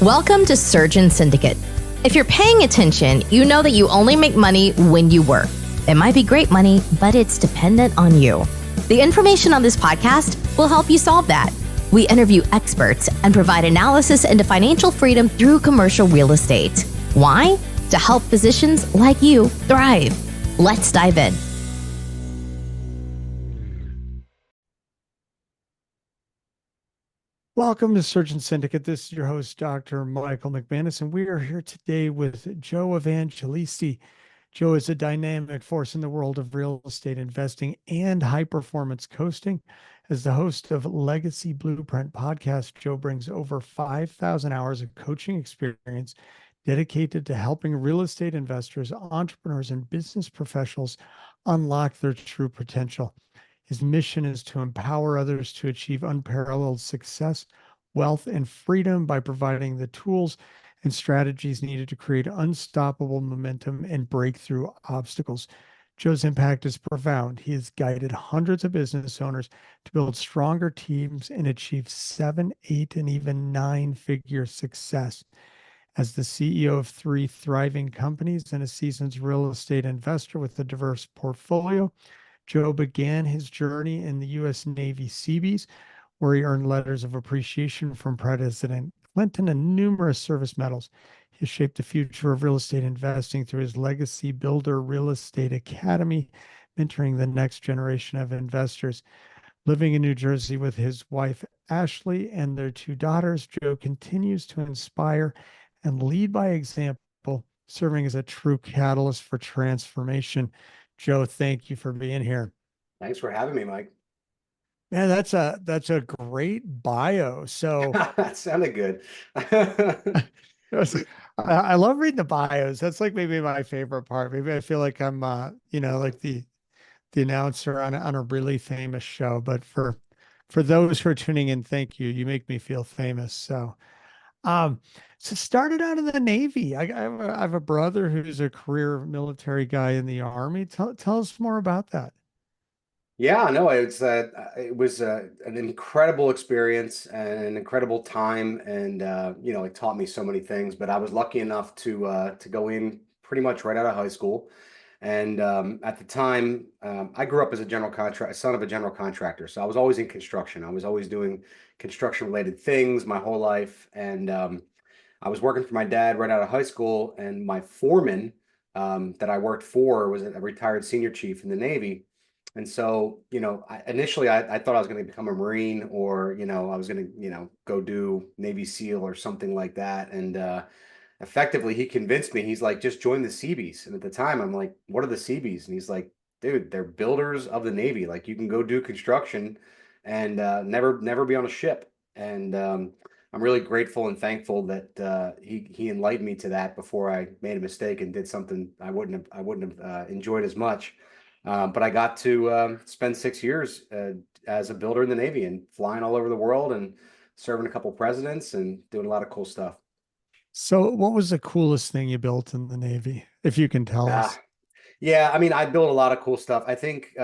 Welcome to Surgeon Syndicate. If you're paying attention, you know that you only make money when you work. It might be great money, but it's dependent on you. The information on this podcast will help you solve that. We interview experts and provide analysis into financial freedom through commercial real estate. Why? To help physicians like you thrive. Let's dive in. Welcome to Surgeon Syndicate. This is your host, Dr. Michael McManus, and we are here today with Joe Evangelisti. Joe is a dynamic force in the world of real estate investing and high-performance coasting. As the host of Legacy Blueprint podcast, Joe brings over 5,000 hours of coaching experience dedicated to helping real estate investors, entrepreneurs, and business professionals unlock their true potential. His mission is to empower others to achieve unparalleled success, wealth, and freedom by providing the tools and strategies needed to create unstoppable momentum and break through obstacles. Joe's impact is profound. He has guided hundreds of business owners to build stronger teams and achieve 7, 8, and even 9-figure success. As the CEO of 3 thriving companies and a seasoned real estate investor with a diverse portfolio, Joe began his journey in the US Navy Seabees, where he earned letters of appreciation from President Clinton and numerous service medals. He has shaped the future of real estate investing through his Legacy Builder Real Estate Academy, mentoring the next generation of investors. Living in New Jersey with his wife, Ashley, and their 2 daughters, Joe continues to inspire and lead by example, serving as a true catalyst for transformation. Joe, thank you for being here. Thanks for having me, Mike. Man, that's a great bio. So That sounded good. I love reading the bios. That's like maybe my favorite part. Maybe I feel like I'm like the announcer on a really famous show. But for those who are tuning in, thank you. You make me feel famous. So started out in the Navy. I have a brother who's a career military guy in the Army. Tell us more about that. Yeah, no, it was an incredible experience and an incredible time, and it taught me so many things. But I was lucky enough to go in pretty much right out of high school, and at the time, I grew up as a son of a general contractor, so I was always in construction. I was always doing construction-related things my whole life, and I was working for my dad right out of high school, and my foreman that I worked for was a retired senior chief in the Navy. And so, initially I thought I was going to become a Marine, or, I was going to, go do Navy SEAL or something like that. And effectively, he convinced me. He's like, just join the Seabees. And at the time, I'm like, what are the Seabees? And he's like, dude, they're builders of the Navy. Like, you can go do construction and never be on a ship. And I'm really grateful and thankful that he enlightened me to that before I made a mistake and did something I wouldn't have enjoyed as much. But I got to spend 6 years as a builder in the Navy and flying all over the world and serving a couple presidents and doing a lot of cool stuff. So what was the coolest thing you built in the Navy, if you can tell us? Yeah, I mean, I built a lot of cool stuff. I think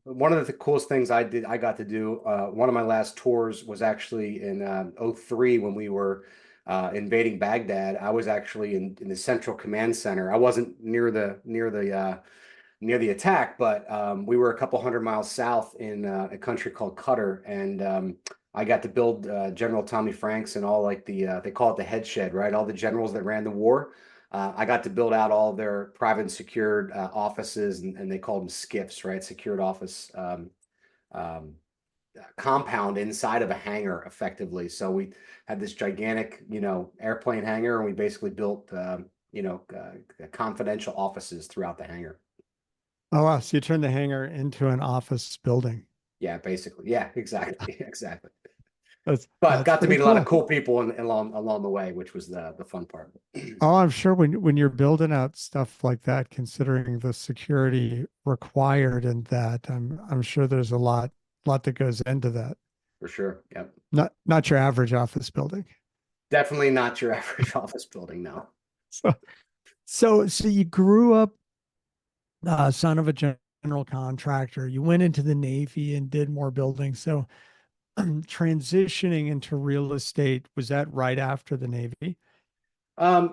one of the coolest things I got to do, one of my last tours was actually in 2003 when we were invading Baghdad. I was actually in the Central Command Center. I wasn't near the attack, but we were a couple hundred miles south in a country called Qatar, and I got to build General Tommy Franks and all like they call it the head shed, right? All the generals that ran the war. I got to build out all their private and secured offices, and they called them SCIFs, right? Secured office compound inside of a hangar, effectively. So we had this gigantic, airplane hangar, and we basically built, confidential offices throughout the hangar. Oh, wow. So you turned the hangar into an office building. Yeah, basically. Yeah, exactly. Exactly. But got to meet a lot of cool people along the way, which was the fun part. Oh, I'm sure when you're building out stuff like that, considering the security required and that, I'm sure there's a lot that goes into that. For sure. Yep. Not your average office building. Definitely not your average office building, no. So you grew up son of a general contractor. You went into the Navy and did more building. So transitioning into real estate, was that right after the Navy?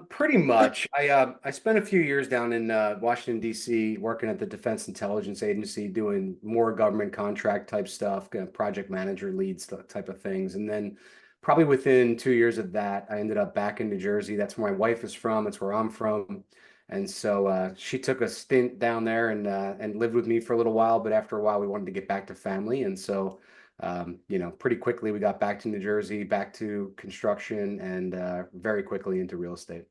Pretty much. I spent a few years down in Washington, D.C., working at the Defense Intelligence Agency, doing more government contract type stuff, project manager leads type of things. And then probably within 2 years of that, I ended up back in New Jersey. That's where my wife is from. That's where I'm from. And so she took a stint down there and lived with me for a little while. But after a while, we wanted to get back to family. And so pretty quickly we got back to New Jersey, back to construction, and very quickly into real estate.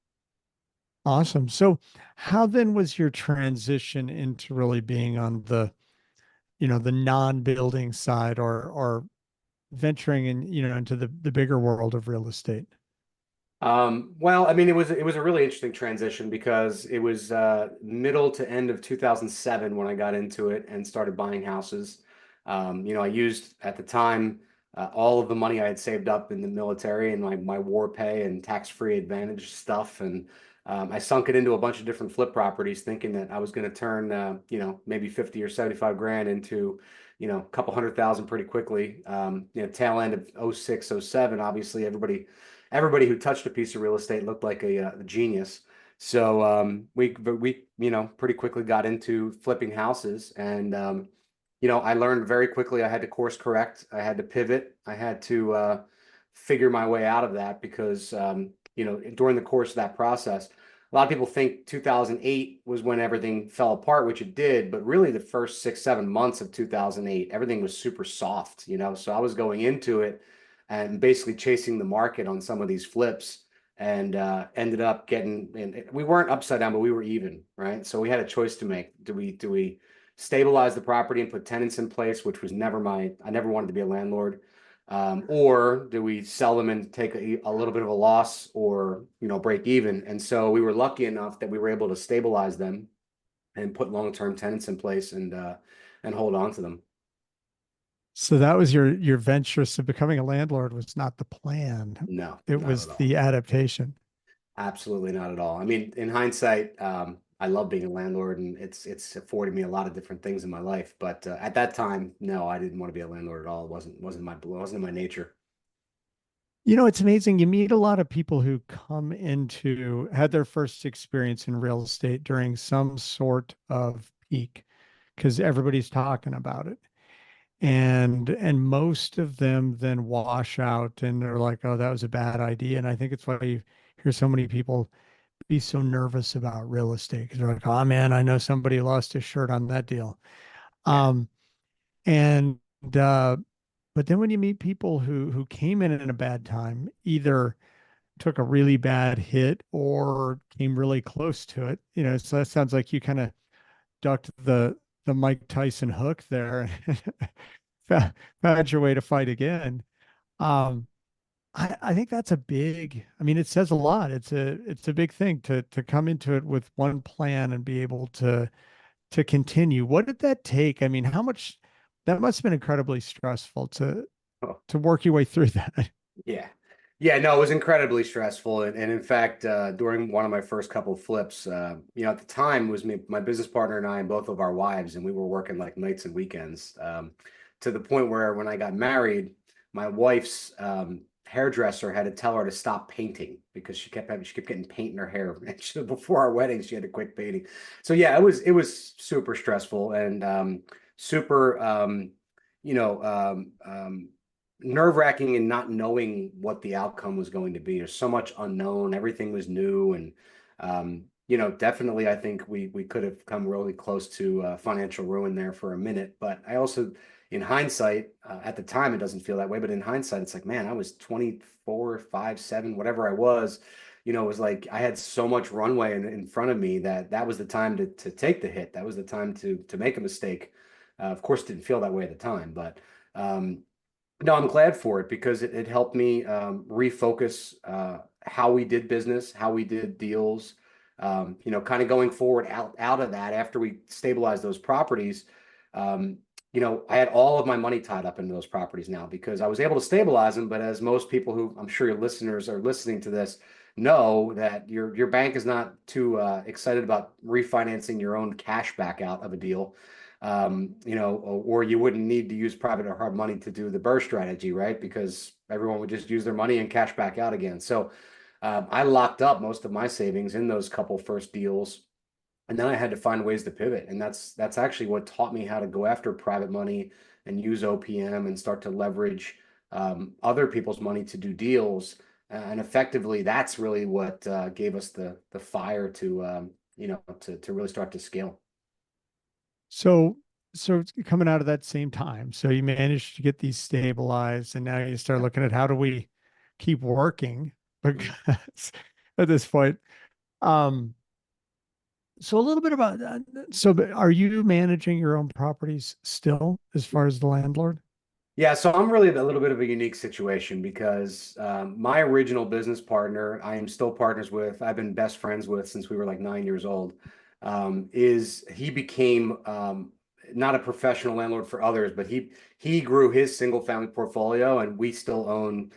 Awesome. So how then was your transition into really being on the, the non-building side, or venturing in, into the bigger world of real estate? Well, I mean, it was a really interesting transition because it was middle to end of 2007 when I got into it and started buying houses. I used at the time all of the money I had saved up in the military and my war pay and tax-free advantage stuff, and I sunk it into a bunch of different flip properties, thinking that I was going to turn maybe 50 or 75 grand into a couple 100,000 pretty quickly. Tail end of '06, '07, obviously everybody who touched a piece of real estate looked like a genius. So we pretty quickly got into flipping houses, and I learned very quickly I had to course correct, I had to pivot, I had to figure my way out of that because during the course of that process, a lot of people think 2008 was when everything fell apart, which it did, but really the first 6, 7 months of 2008, everything was super soft, so I was going into it and basically chasing the market on some of these flips, and ended up getting, and we weren't upside down, but we were even, right? So we had a choice to make. Do we stabilize the property and put tenants in place, which was I never wanted to be a landlord. Or do we sell them and take a little bit of a loss, or, break even? And so we were lucky enough that we were able to stabilize them and put long-term tenants in place, and hold on to them. So that was your venture. So becoming a landlord was not the plan. No, It not was at all. the adaptation. Absolutely not at all. I mean, in hindsight, I love being a landlord, and it's afforded me a lot of different things in my life. But at that time, no, I didn't want to be a landlord at all. It wasn't in my nature. It's amazing. You meet a lot of people who had their first experience in real estate during some sort of peak, because everybody's talking about it. And most of them then wash out and they're like, oh, that was a bad idea. And I think it's why you hear so many people be so nervous about real estate, because they're like, oh man, I know somebody lost his shirt on that deal. Yeah. Um, and but then when you meet people who came in a bad time, either took a really bad hit or came really close to it, so that sounds like you kind of ducked the Mike Tyson hook there and found your way to fight again. Um, I think that's I mean, it says a lot. It's a big thing to come into it with one plan and be able to continue. What did that take? I mean, how much that must have been incredibly stressful Oh, to work your way through that. yeah. Yeah, no, it was incredibly stressful. And in fact, during one of my first couple of flips, at the time, it was me, my business partner, and I, and both of our wives, and we were working like nights and weekends, to the point where when I got married, my wife's hairdresser had to tell her to stop painting because she kept getting paint in her hair. And before our wedding, she had to quit painting. So yeah, it was super stressful, and super you know nerve-wracking, and not knowing what the outcome was going to be. There's so much unknown. Everything was new, and definitely, I think we could have come really close to financial ruin there for a minute. But I also, in hindsight, at the time, it doesn't feel that way. But in hindsight, it's like, man, I was 24, 5, 7, whatever I was. It was like I had so much runway in front of me that was the time to take the hit. That was the time to make a mistake. Of course, it didn't feel that way at the time, but no, I'm glad for it because it helped me refocus how we did business, how we did deals. Kind of going forward out of that after we stabilized those properties. I had all of my money tied up into those properties now because I was able to stabilize them. But as most people who I'm sure your listeners are listening to this know, that your bank is not too excited about refinancing your own cash back out of a deal. or you wouldn't need to use private or hard money to do the burst strategy, right? Because everyone would just use their money and cash back out again. So I locked up most of my savings in those couple first deals. And then I had to find ways to pivot. And that's actually what taught me how to go after private money and use OPM and start to leverage other people's money to do deals. And effectively, that's really what gave us the fire to to really start to scale. So, so coming out of that same time, so you managed to get these stabilized, and now you start looking at how do we keep working because at this point, um, so a little bit about that. So, but are you managing your own properties still as far as the landlord? Yeah, so I'm really a little bit of a unique situation because my original business partner, I am still partners with, I've been best friends with since we were like 9 years old, is he became not a professional landlord for others, but he grew his single family portfolio, and we still own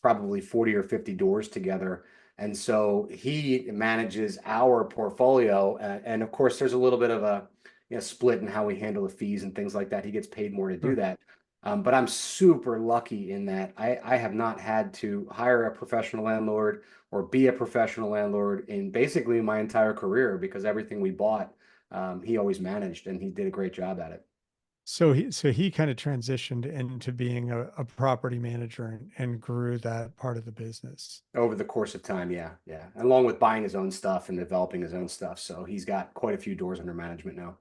probably 40 or 50 doors together. And so he manages our portfolio, and of course, there's a little bit of a split in how we handle the fees and things like that. He gets paid more to do Sure. that. But I'm super lucky in that I have not had to hire a professional landlord or be a professional landlord in basically my entire career, because everything we bought, he always managed, and he did a great job at it So he kind of transitioned into being a property manager and grew that part of the business. over the course of time. Yeah, yeah. Along with buying his own stuff and developing his own stuff. So he's got quite a few doors under management now.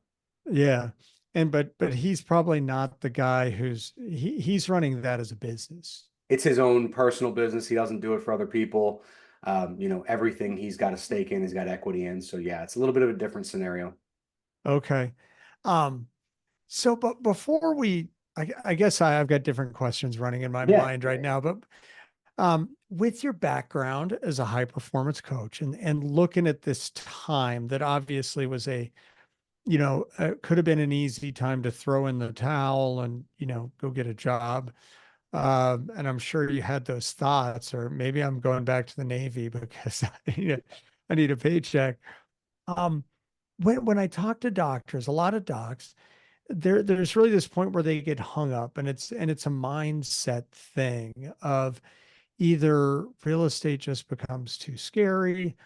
Yeah. And but he's probably not the guy he's running that as a business. It's his own personal business. He doesn't do it for other people. Everything he's got a stake in, he's got equity in. So yeah, it's a little bit of a different scenario. Okay. Um, so but before I guess I've got different questions running in my Yeah. mind right now, but with your background as a high performance coach and looking at this time that obviously was could have been an easy time to throw in the towel and, go get a job. And I'm sure you had those thoughts, or maybe I'm going back to the Navy because I need a paycheck. Um, when I talk to doctors, a lot of docs, there's really this point where they get hung up, and it's a mindset thing of either real estate just becomes too scary,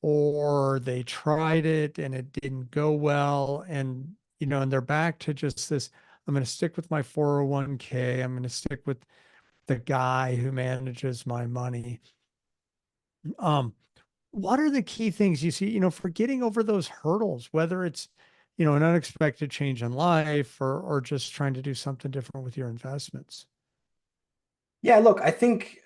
or they tried it and it didn't go well, and they're back to just this. I'm going to stick with my 401k. I'm going to stick with the guy who manages my money. Um, what are the key things you see, for getting over those hurdles, whether it's, an unexpected change in life or just trying to do something different with your investments? Yeah, look, I think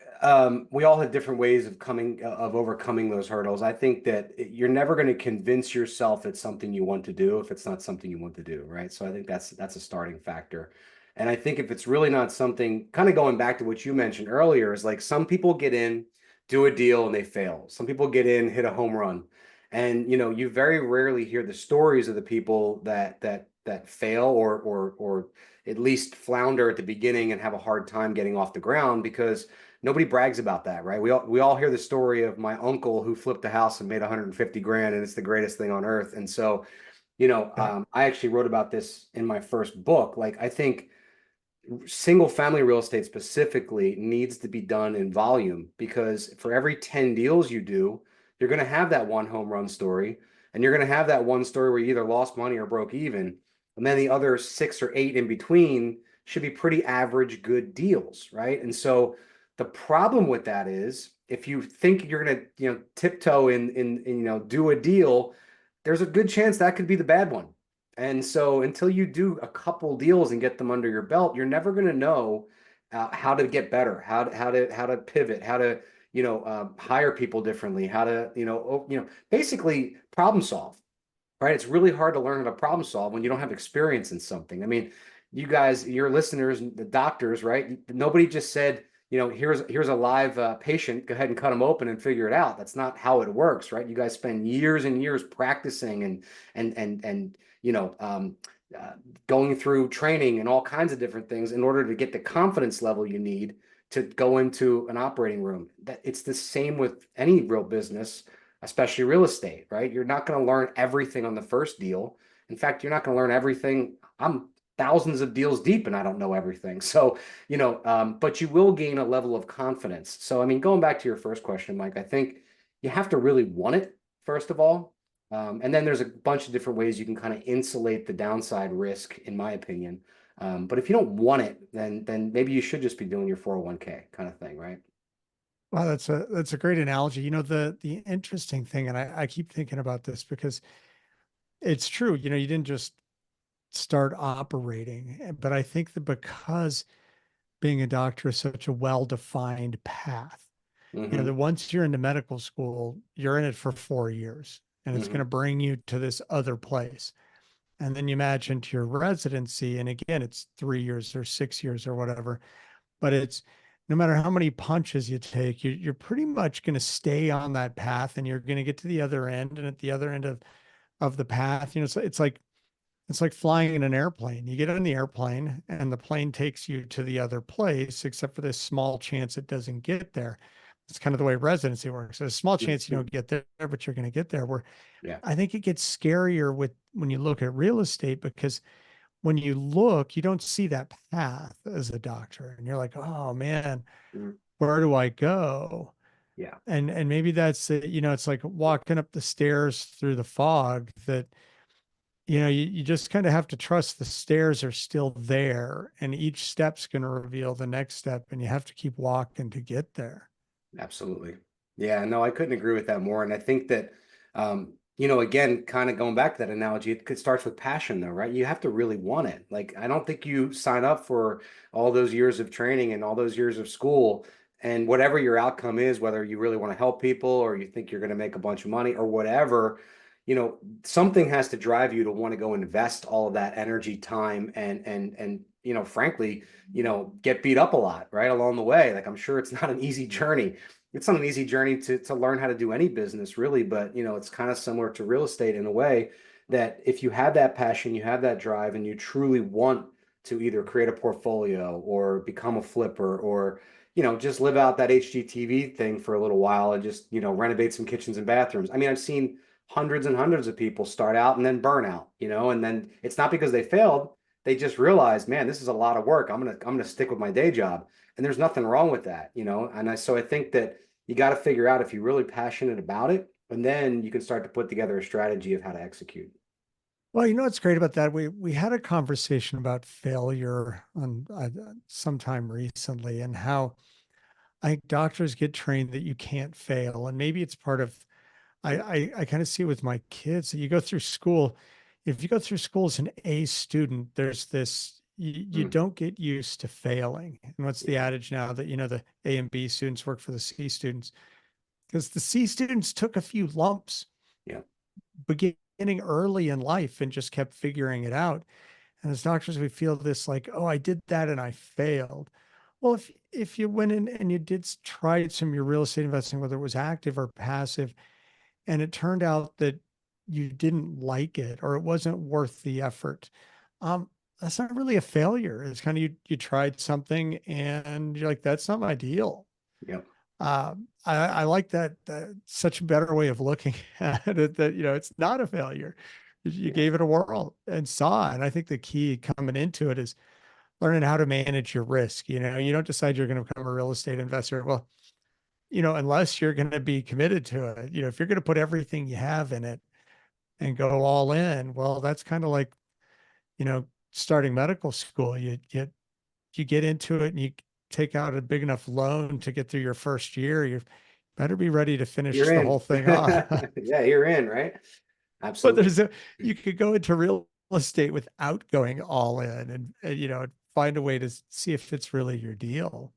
we all have different ways of overcoming those hurdles. I think that you're never going to convince yourself it's something you want to do if it's not something you want to do, right? So I think that's a starting factor. And I think if it's really not something, kind of going back to what you mentioned earlier, is like some people get in, do a deal, and they fail. Some people get in, hit a home run. And you very rarely hear the stories of the people that fail or at least flounder at the beginning and have a hard time getting off the ground, because nobody brags about that, right? We all hear the story of my uncle who flipped a house and made 150 grand, and it's the greatest thing on earth. And so, Yeah. I actually wrote about this in my first book. Like, I think single family real estate specifically needs to be done in volume, because for every 10 deals you do, you're going to have that one home run story, and you're going to have that one story where you either lost money or broke even. And then the other 6 or 8 in between should be pretty average good deals, right? And so the problem with that is, if you think you're going to, tiptoe in do a deal, there's a good chance that could be the bad one. And so until you do a couple deals and get them under your belt, you're never going to know how to get better, how to pivot, how to hire people differently, how to basically problem solve. Right? It's really hard to learn how to problem solve when you don't have experience in something. I mean, you guys, your listeners, the doctors, right? Nobody just said, here's a live patient. Go ahead and cut them open and figure it out. That's not how it works, right? You guys spend years and years practicing and you know um, uh, going through training and all kinds of different things in order to get the confidence level you need to go into an operating room. That it's the same with any real business, especially real estate, right? You're not going to learn everything on the first deal. In fact, you're not going to learn everything. I'm thousands of deals deep and I don't know everything. So, but you will gain a level of confidence. So, I mean, going back to your first question, Mike, I think you have to really want it, first of all. And then there's a bunch of different ways you can kind of insulate the downside risk, in my opinion. But if you don't want it, then maybe you should just be doing your 401k kind of thing, right? Wow, that's a great analogy. The interesting thing, and I keep thinking about this because it's true. You didn't just start operating, but I think that because being a doctor is such a well-defined path, Mm-hmm. that once you're into medical school, you're in it for 4 years, and it's going Mm-hmm. to bring you to this other place. And then you match into your residency, and again, it's 3 years or 6 years or whatever. But it's no matter how many punches you take, you're pretty much going to stay on that path, and you're going to get to the other end. And at the other end of the path, it's like flying in an airplane. You get on the airplane, and the plane takes you to the other place, except for this small chance it doesn't get there. It's kind of the way residency works. There's a small chance you don't get there, but you're going to get there. Where Yeah. I think it gets scarier with when you look at real estate, because when you look, you don't see that path as a doctor, and you're like, oh man, Mhm. where do I go? Yeah. And maybe that's it. It's like walking up the stairs through the fog that, you just kind of have to trust the stairs are still there, and each step's going to reveal the next step, and you have to keep walking to get there. Absolutely. Yeah, no, I couldn't agree with that more. And I think that, again, kind of going back to that analogy, it starts with passion though, right? You have to really want it. Like, I don't think you sign up for all those years of training and all those years of school and whatever your outcome is, whether you really want to help people or you think you're going to make a bunch of money or whatever, something has to drive you to want to go invest all of that energy, time, and frankly, get beat up a lot, right, along the way. Like, I'm sure it's not an easy journey. It's not an easy journey to learn how to do any business really, but it's kind of similar to real estate in a way that if you have that passion, you have that drive, and you truly want to either create a portfolio or become a flipper or just live out that HGTV thing for a little while and just renovate some kitchens and bathrooms. I mean, I've seen hundreds and hundreds of people start out and then burn out, and then it's not because they failed. They just realized, man, this is a lot of work. I'm gonna stick with my day job. And there's nothing wrong with that, so I think that you got to figure out if you're really passionate about it, and then you can start to put together a strategy of how to execute. Well, what's great about that? We had a conversation about failure on sometime recently, and how I think doctors get trained that you can't fail, and maybe it's part of. I kind of see it with my kids that you go through school. If you go through school as an A student, there's this, you Mm, don't get used to failing. And what's the yeah, adage now that, the A and B students work for the C students? Because the C students took a few lumps yeah, beginning early in life and just kept figuring it out. And as doctors, we feel this like, oh, I did that and I failed. Well, if you went in and you did try some of your real estate investing, whether it was active or passive, and it turned out that you didn't like it or it wasn't worth the effort, um, that's not really a failure. It's kind of you tried something and you're like, that's not my deal. yeah, I like that, such a better way of looking at it, that it's not a failure. You yeah, gave it a whirl and saw. And I think the key coming into it is learning how to manage your risk. You don't decide you're going to become a real estate investor. Well, unless you're going to be committed to it. If you're going to put everything you have in it and go all in, well, that's kind of like, starting medical school. You get into it and you take out a big enough loan to get through your first year. You better be ready to finish you're the in. whole thing off. Yeah, you're in, right? But Absolutely. you could go into real estate without going all in, and find a way to see if it's really your deal.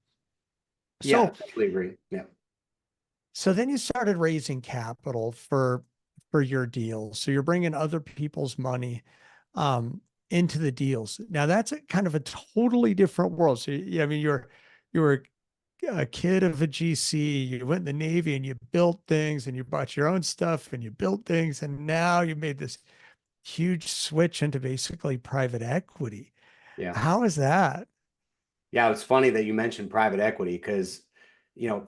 Yeah, I So totally agree. Yeah. So then you started raising capital for your deals. So you're bringing other people's money um, into the deals. Now that's a kind of a totally different world. So yeah, I mean, you were a kid of a GC. You went in the Navy and you built things, and you bought your own stuff and you built things, and now you made this huge switch into basically private equity. Yeah. How is that? Yeah, it's funny that you mentioned private equity because,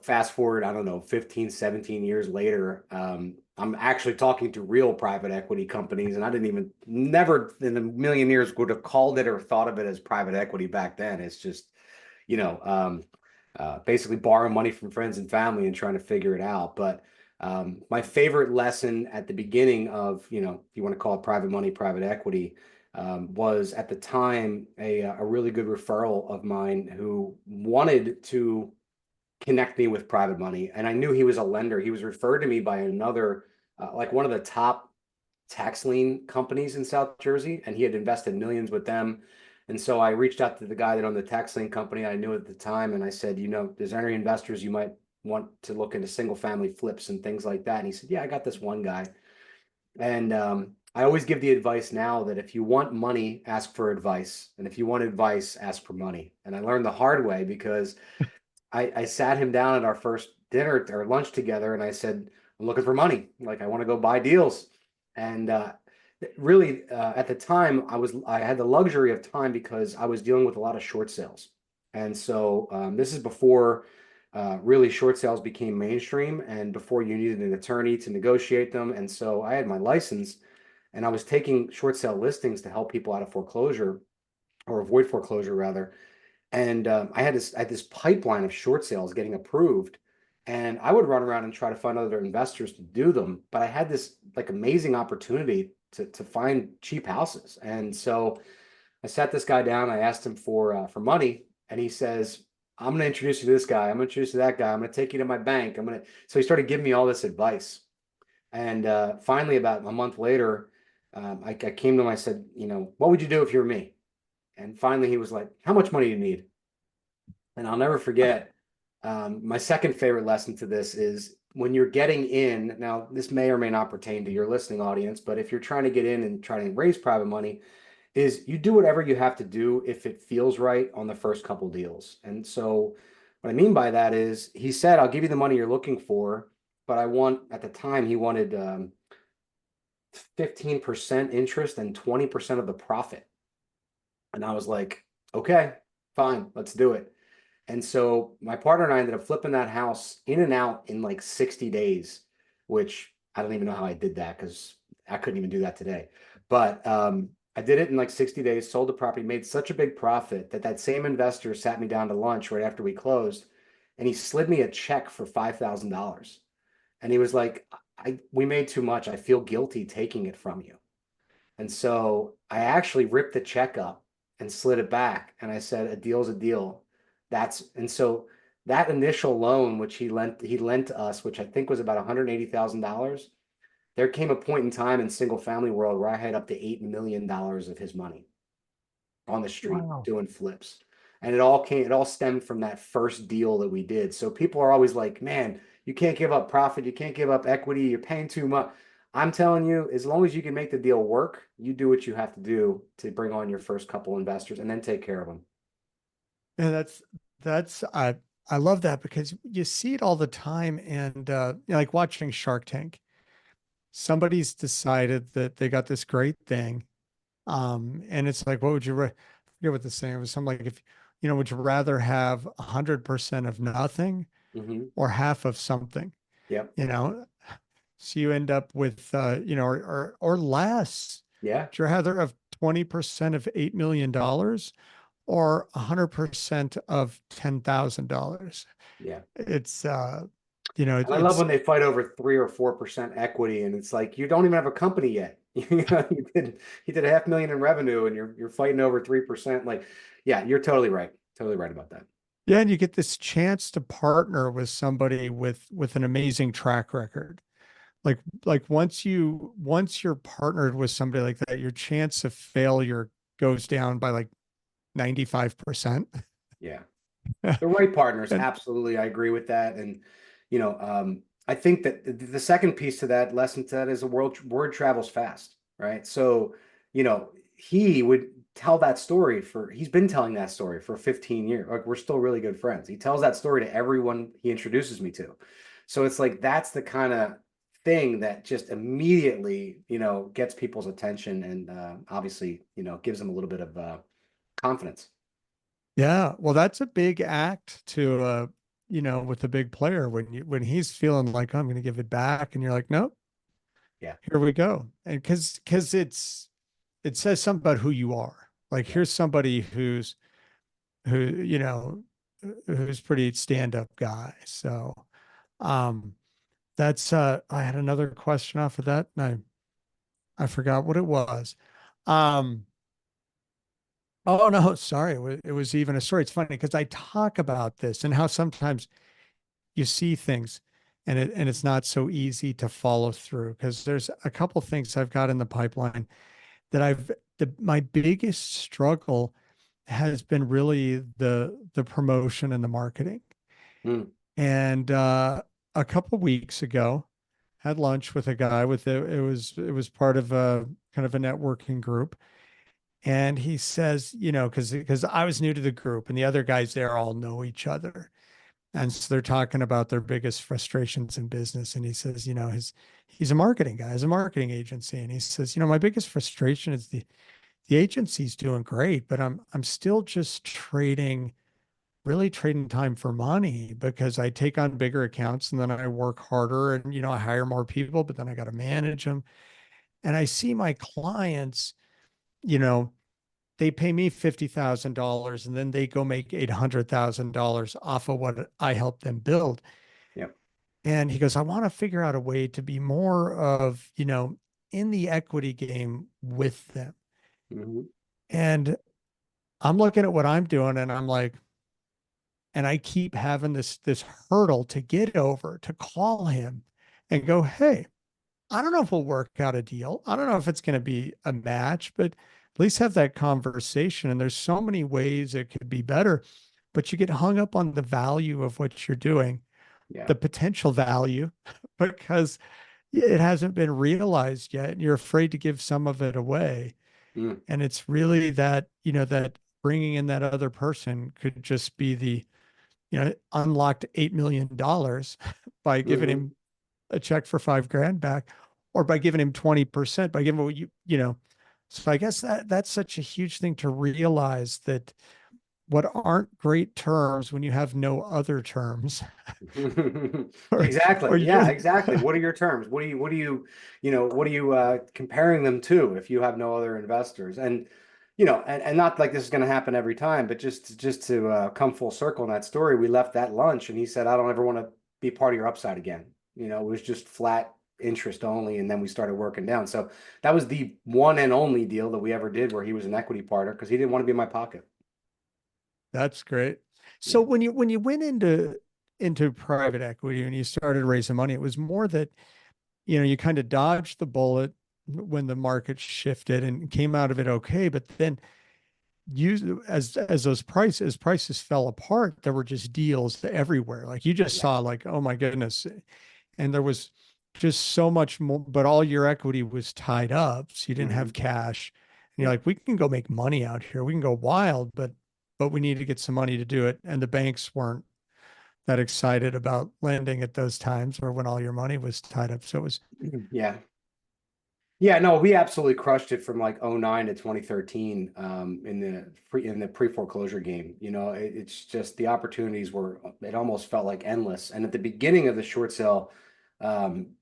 fast forward, I don't know, 15, 17 years later, I'm actually talking to real private equity companies, and I never in a million years would have called it or thought of it as private equity back then. It's just, you know, um, basically borrowing money from friends and family and trying to figure it out. But my favorite lesson at the beginning of, if you want to call it private money, private equity, was at the time a really good referral of mine who wanted to connect me with private money. And I knew he was a lender. He was referred to me by another, like one of the top tax lien companies in South Jersey, and he had invested millions with them. And so I reached out to the guy that owned the tax lien company I knew at the time, and I said, is there any investors you might want to look into single family flips and things like that? And he said, yeah, I got this one guy. And I always give the advice now that if you want money, ask for advice. And if you want advice, ask for money. And I learned the hard way because I sat him down at our first dinner or lunch together, and I said, I'm looking for money. Like, I want to go buy deals. And really, at the time, I had the luxury of time because I was dealing with a lot of short sales. And so this is before really short sales became mainstream and before you needed an attorney to negotiate them. And so I had my license, and I was taking short sale listings to help people out of foreclosure, or avoid foreclosure rather. And I had this pipeline of short sales getting approved, and I would run around and try to find other investors to do them. But I had this like amazing opportunity to find cheap houses. And so I sat this guy down. I asked him for money, and he says, "I'm going to introduce you to this guy. I'm going to introduce you to that guy. I'm going to take you to my bank. So he started giving me all this advice. And finally, about a month later, I came to him. I said, what would you do if you were me? And finally, he was like, how much money do you need? And I'll never forget, my second favorite lesson to this is when you're getting in. Now, this may or may not pertain to your listening audience, but if you're trying to get in and trying to raise private money, is you do whatever you have to do if it feels right on the first couple deals. And so what I mean by that is he said, I'll give you the money you're looking for, but at the time, he wanted 15% interest and 20% of the profit. And I was like, okay, fine, let's do it. And so my partner and I ended up flipping that house in and out in like 60 days, which I don't even know how I did that because I couldn't even do that today. But I did it in like 60 days, sold the property, made such a big profit that same investor sat me down to lunch right after we closed, and he slid me a check for $5,000. And he was like, we made too much. I feel guilty taking it from you. And so I actually ripped the check up and slid it back. And I said, a deal's a deal. And so that initial loan, which he lent to us, which I think was about $180,000. There came a point in time in single family world where I had up to $8 million of his money on the street doing flips. And it all stemmed from that first deal that we did. So people are always like, man, you can't give up profit. You can't give up equity. You're paying too much. I'm telling you, as long as you can make the deal work, you do what you have to do to bring on your first couple investors and then take care of them. And I love that because you see it all the time. And like watching Shark Tank, somebody's decided that they got this great thing. And it's like, what would you, I forget what the saying was. Something like, if, would you rather have 100% of nothing or half of something? Yep. So you end up with, or less. Yeah. Would you rather have 20% of $8 million or 100% of $10,000? Yeah. It's, I love when they fight over 3 or 4% equity, and it's like, you don't even have a company yet. You did $500,000 in revenue, and you're fighting over 3%. Like, yeah, you're totally right. Totally right about that. Yeah, and you get this chance to partner with somebody with an amazing track record. Like once you're partnered with somebody like that, your chance of failure goes down by like 95%. Yeah. The right partners. And Absolutely. I agree with that. And, I think that the second piece to that lesson to that is word travels fast, right? So, he would tell that story he's been telling that story for 15 years. Like, we're still really good friends. He tells that story to everyone he introduces me to. So it's like, that's the kind of thing that just immediately, gets people's attention and obviously, gives them a little bit of confidence. yeah, well, that's a big act to with a big player when he's feeling like, I'm going to give it back, and you're like, nope, Yeah. here we go. And because it says something about who you are. Like, Yeah. here's somebody who's pretty stand-up guy. So um that's I had another question off of that, and I forgot what it was. Um oh no, sorry. It was even a story. It's funny because I talk about this and how sometimes you see things and it's not so easy to follow through, because there's a couple things I've got in the pipeline that my biggest struggle has been really the promotion and the marketing. Mm. And a couple weeks ago, had lunch with a guy it was part of a kind of a networking group. And he says, because I was new to the group and the other guys there all know each other. And so they're talking about their biggest frustrations in business. And he says, he's a marketing guy, has a marketing agency. And he says, my biggest frustration is the agency's doing great, but I'm still just really trading time for money, because I take on bigger accounts and then I work harder, and, I hire more people, but then I got to manage them. And I see my clients, you know, they pay me $50,000 and then they go make $800,000 off of what I help them build. Yep. And he goes, I want to figure out a way to be more of, in the equity game with them. Mm-hmm. And I'm looking at what I'm doing and I'm like, and I keep having this hurdle to get over, to call him and go, hey, I don't know if we'll work out a deal. I don't know if it's going to be a match, but at least have that conversation. And there's so many ways it could be better, but you get hung up on the value of what you're doing, Yeah. the potential value, because it hasn't been realized yet. And you're afraid to give some of it away. Mm. And it's really that, that bringing in that other person could just be unlocked $8 million by giving Mm-hmm. him a check for $5,000 back, or by giving him 20%, by giving what so I guess that's such a huge thing to realize, that what aren't great terms when you have no other terms. or, Exactly. or Yeah, you exactly. What are your terms? What are you comparing them to if you have no other investors? And, and not like this is going to happen every time, but just to come full circle in that story, we left that lunch and he said, I don't ever want to be part of your upside again. It was just flat interest only. And then we started working down. So that was the one and only deal that we ever did where he was an equity partner because he didn't want to be in my pocket. That's great. So Yeah. when you went into private equity and you started raising money, it was more that, you kind of dodged the bullet when the market shifted and came out of it okay. But then as those prices fell apart, there were just deals everywhere. Like, you just Yeah. saw, like, oh my goodness. And there was just so much more, but all your equity was tied up. So you didn't Hmm. have cash. And you're Yeah. like, we can go make money out here. We can go wild, but we need to get some money to do it. And the banks weren't that excited about lending at those times, or when all your money was tied up. So it was, Yeah. Yeah, no, we absolutely crushed it from like '09 to 2013 in the pre-foreclosure game. It's just the opportunities it almost felt like endless. And at the beginning of the short sale boom,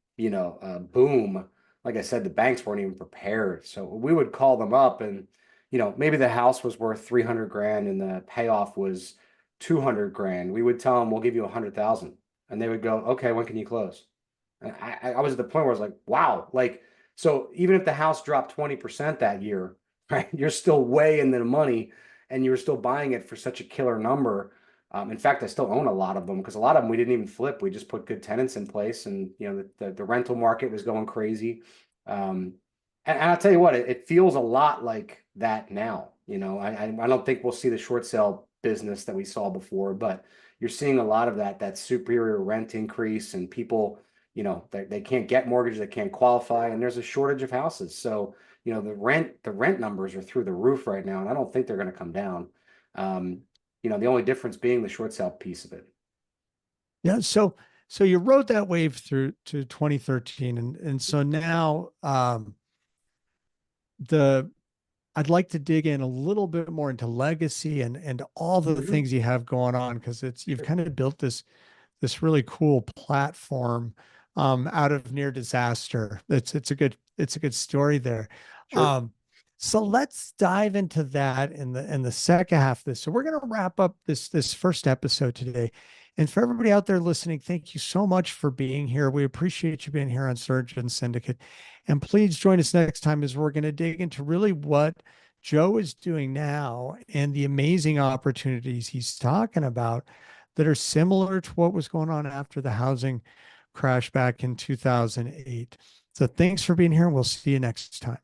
like I said, the banks weren't even prepared. So we would call them up and maybe the house was worth 300 grand and the payoff was 200 grand. We would tell them we'll give you 100,000. And they would go, okay, when can you close? And I was at the point where I was like, wow, like, so even if the house dropped 20% that year, right, you're still way in the money and you were still buying it for such a killer number. In fact, I still own a lot of them because a lot of them we didn't even flip. We just put good tenants in place, and the rental market was going crazy. And I'll tell you what, it feels a lot like that now. I don't think we'll see the short sale business that we saw before, but you're seeing a lot of that superior rent increase, and people, they can't get mortgages, they can't qualify, and there's a shortage of houses. So, the rent numbers are through the roof right now, and I don't think they're going to come down. The only difference being the short sale piece of it. yeah. So you rode that wave through to 2013. And so now, the, I'd like to dig in a little bit more into legacy and all the things you have going on, because you've kind of built this really cool platform out of near disaster. It's a good story there. Sure. So let's dive into that in the second half of this. So we're going to wrap up this first episode today. And for everybody out there listening, thank you so much for being here. We appreciate you being here on Surgeon Syndicate. And please join us next time, as we're going to dig into really what Joe is doing now and the amazing opportunities he's talking about that are similar to what was going on after the housing crash back in 2008. So thanks for being here, and we'll see you next time.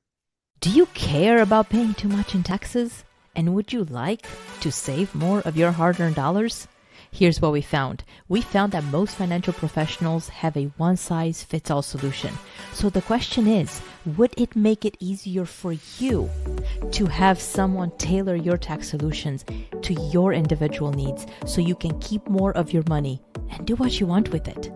Do you care about paying too much in taxes? And would you like to save more of your hard-earned dollars? Here's what we found. We found that most financial professionals have a one-size-fits-all solution. So the question is, would it make it easier for you to have someone tailor your tax solutions to your individual needs so you can keep more of your money and do what you want with it?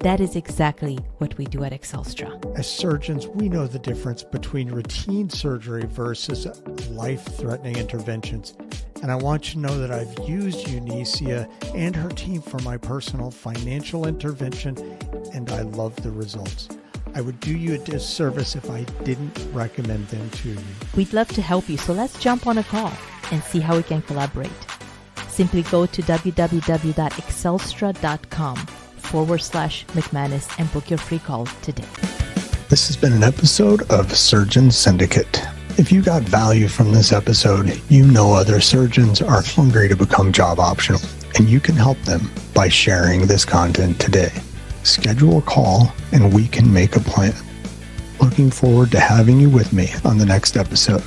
That is exactly what we do at Excelstra. As surgeons, we know the difference between routine surgery versus life-threatening interventions. And I want you to know that I've used Unicia and her team for my personal financial intervention, and I love the results. I would do you a disservice if I didn't recommend them to you. We'd love to help you, so let's jump on a call and see how we can collaborate. Simply go to www.excelstra.com/McManus and book your free call today. This has been an episode of Surgeon Syndicate. If you got value from this episode, you know other surgeons are hungry to become job optional, and you can help them by sharing this content today. Schedule a call and we can make a plan. Looking forward to having you with me on the next episode.